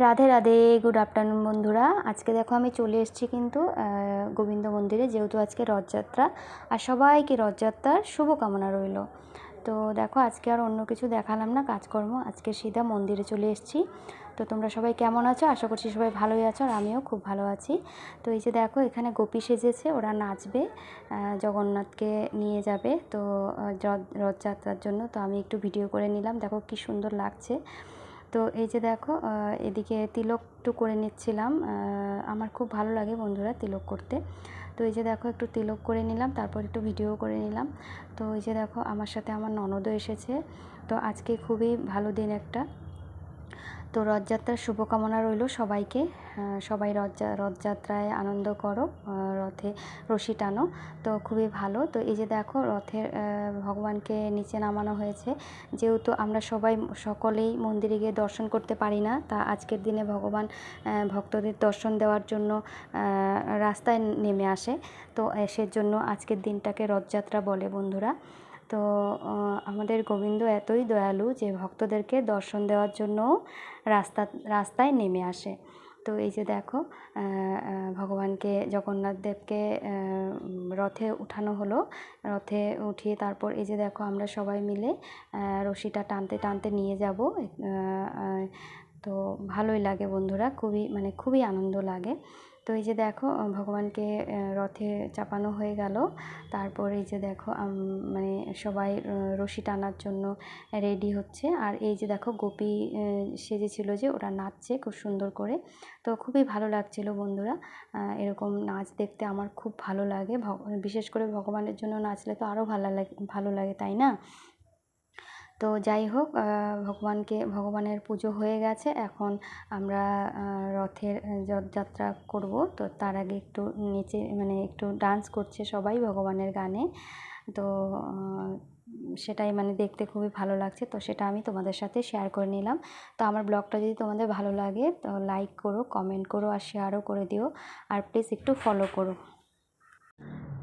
Radhe Radhe, good afternoon বন্ধুরা। আজকে দেখো আমি চলে এসেছি কিন্তু গোবিন্দ মন্দিরে, যেহেতু আজকে রথযাত্রা। আর সবাইকে রথযাত্রার শুভকামনা রইল। তো দেখো আজকে আর অন্য কিছু দেখালাম না কাজকর্ম, আজকে সিধা মন্দিরে চলে এসেছি। তো তোমরা সবাই কেমন আছো? আশা করছি সবাই ভালোই আছো, আর আমিও খুব ভালো আছি। তো এই যে দেখো এখানে গোপী সেজেছে, ওরা নাচবে, জগন্নাথকে নিয়ে যাবে তো রথযাত্রার জন্য। তো আমি একটু ভিডিও করে নিলাম, দেখো কি সুন্দর লাগছে। তো এই যে দেখো এদিকে তিলক একটু করে নিচ্ছিলাম, আমার খুব ভালো লাগে বন্ধুরা তিলক করতে। তো এই যে দেখো একটু তিলক করে নিলাম, তারপর একটু ভিডিও করে নিলাম। তো এই যে দেখো আমার সাথে আমার ননদও এসেছে। তো আজকে খুবই ভালো দিন একটা। তো রথযাত্রার শুভকামনা রইল সবাইকে। সবাই রথযাত্রায় আনন্দ করো, রথে রশি টানো। তো খুবই ভালো। তো এই যে দেখো রথের ভগবানকে নিচে নামানো হয়েছে। যেহেতু আমরা সকলেই মন্দিরে গিয়ে দর্শন করতে পারি না, তা আজকের দিনে ভগবান ভক্তদের দর্শন দেওয়ার জন্য রাস্তায় নেমে আসে। তো সেজন্য আজকের দিনটাকে রথযাত্রা বলে বন্ধুরা। তো আমাদের গোবিন্দ এতই দয়ালু যে ভক্তদেরকে দর্শন দেওয়ার জন্য রাস্তায় নেমে আসে। তো এই যে দেখো ভগবানকে জগন্নাথ দেবকে রথে উঠানো হলো। রথে উঠিয়ে তারপর এই যে দেখো আমরা সবাই মিলে রশিটা টানতে টানতে নিয়ে যাব। তো ভালোই লাগে বন্ধুরা, খুবই আনন্দ লাগে। তো এই যে দেখো ভগবানকে রথে চাপানো হয়ে গেল। তারপর এই যে দেখো সবাই রশি টানার জন্য রেডি হচ্ছে। আর এই যে দেখো গোপী সেজেছিল, যে ওরা নাচছে খুব সুন্দর করে। তো খুবই ভালো লাগছিল বন্ধুরা, এরকম নাচ দেখতে আমার খুব ভালো লাগে। বিশেষ করে ভগবানের জন্য নাচলে তো আরও ভালো লাগে, তাই না? তো যাই হোক, ভগবানের পুজো হয়ে গেছে। এখন আমরা রথের রথযাত্রা করব। তো তার আগে একটু নিচে একটু ডান্স করছে সবাই ভগবানের গানে। তো সেটাই দেখতে খুবই ভালো লাগছে। তো সেটা আমি তোমাদের সাথে শেয়ার করে নিলাম। তো আমার ব্লগটা যদি তোমাদের ভালো লাগে তো লাইক করো, কমেন্ট করো, আর শেয়ারও করে দিও। আর প্লিজ একটু ফলো করো।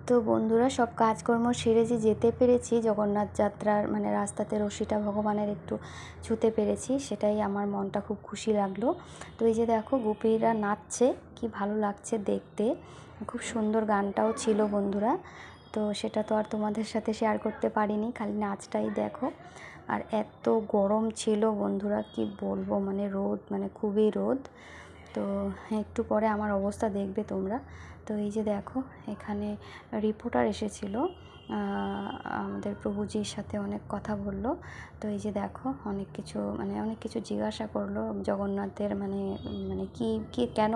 তো বন্ধুরা সব কাজকর্ম সেরে যে যেতে পেরেছি জগন্নাথ যাত্রার রাস্তাতে রশিটা ভগবানের একটু ছুঁতে পেরেছি, সেটাই আমার মনটা খুব খুশি লাগলো। তো এই যে দেখো গোপীরা নাচছে, কি ভালো লাগছে দেখতে। খুব সুন্দর গানটাও ছিল বন্ধুরা। তো সেটা তো আর তোমাদের সাথে শেয়ার করতে পারিনি, খালি নাচটাই দেখো। আর এত গরম ছিল বন্ধুরা, কি বলবো, রোদ, খুবই রোদ। তো একটু পরে আমার অবস্থা দেখবে তোমরা। তো এই যে দেখো এখানে রিপোর্টার এসেছিল, আমাদের প্রভুজির সাথে অনেক কথা বলল। তো এই যে দেখো অনেক কিছু জিজ্ঞাসা করলো জগন্নাথের কি কেন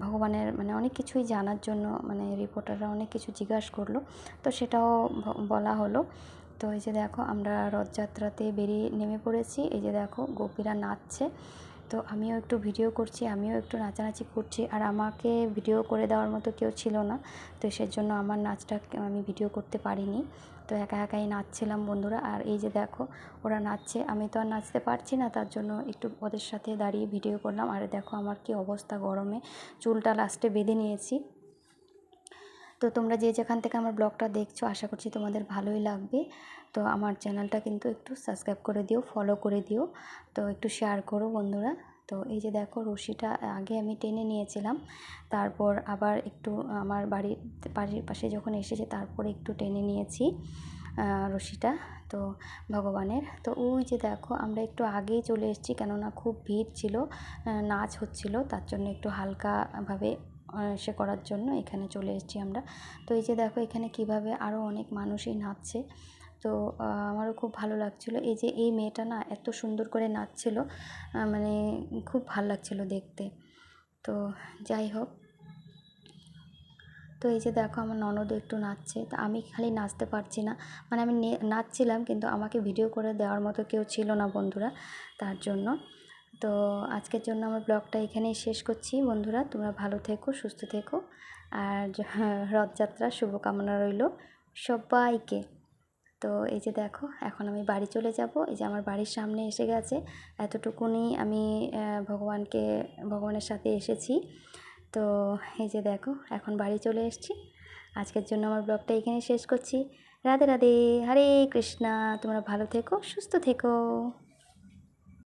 ভগবানের অনেক কিছুই জানার জন্য রিপোর্টাররা অনেক কিছু জিজ্ঞাসা করলো। তো সেটাও বলা হলো। তো এই যে দেখো আমরা রথযাত্রাতে নেমে পড়েছি। এই যে দেখো গোপীরা নাচছে। তো আমিও একটু ভিডিও করছি, আমিও একটু নাচানাচি করছি। আর আমাকে ভিডিও করে দেওয়ার মতো কেউ ছিল না, তো সেজন্য আমার নাচটা আমি ভিডিও করতে পারিনি। তো একা একাই নাচছিলাম বন্ধুরা। আর এই যে দেখো ওরা নাচছে, আমি তো আর নাচতে পারছি না, তার জন্য একটু ওদের সাথে দাঁড়িয়ে ভিডিও করলাম। আর দেখো আমার কি অবস্থা গরমে, চুলটা লাস্টে বেঁধে নিয়েছি। তো তোমরা যে যেখান থেকে আমার ব্লগটা দেখছো আশা করছি তোমাদের ভালোই লাগবে। তো আমার চ্যানেলটা কিন্তু একটু সাবস্ক্রাইব করে দিও, ফলো করে দিও, তো একটু শেয়ার করো বন্ধুরা। তো এই যে দেখো রশিটা আগে আমি টেনে নিয়েছিলাম, তারপর আবার একটু আমার বাড়ির পাশে যখন এসেছে তারপর একটু টেনে নিয়েছি রশিটা। তো ভগবানের, তো ওই যে দেখো আমরা একটু আগেই চলে এসেছি, কেননা খুব ভিড় ছিল, নাচ হচ্ছিল, তার জন্য একটু হালকাভাবে সে করার জন্য এখানে চলে এসেছি আমরা। তো এই যে দেখো এখানে কিভাবে আরও অনেক মানুষই নাচছে। তো আমারও খুব ভালো লাগছিলো। এই যে এই মেয়েটা না এত সুন্দর করে নাচছিল, খুব ভালো লাগছিলো দেখতে। তো যাই হোক, তো এই যে দেখো আমার ননদও একটু নাচছে। তা আমি খালি নাচতে পারছি না, আমি নাচছিলাম কিন্তু আমাকে ভিডিও করে দেওয়ার মতো কেউ ছিল না বন্ধুরা, তার জন্য। তো আজকের জন্য আমার ব্লগটা এখানেই শেষ করছি বন্ধুরা। তোমরা ভালো থেকো, সুস্থ থেকো, আর রথযাত্রার শুভকামনা রইল সবাইকে। তো এই যে দেখো এখন আমি বাড়ি চলে যাব। এই যে আমার বাড়ির সামনে এসে গেছে, এতটুকুনি আমি ভগবানের সাথে এসেছি। তো এই যে দেখো এখন বাড়ি চলে এসেছি। আজকের জন্য আমার ব্লগটা এখানে শেষ করছি। রাধে রাধে, হরে কৃষ্ণা। তোমরা ভালো থেকো, সুস্থ থেকো।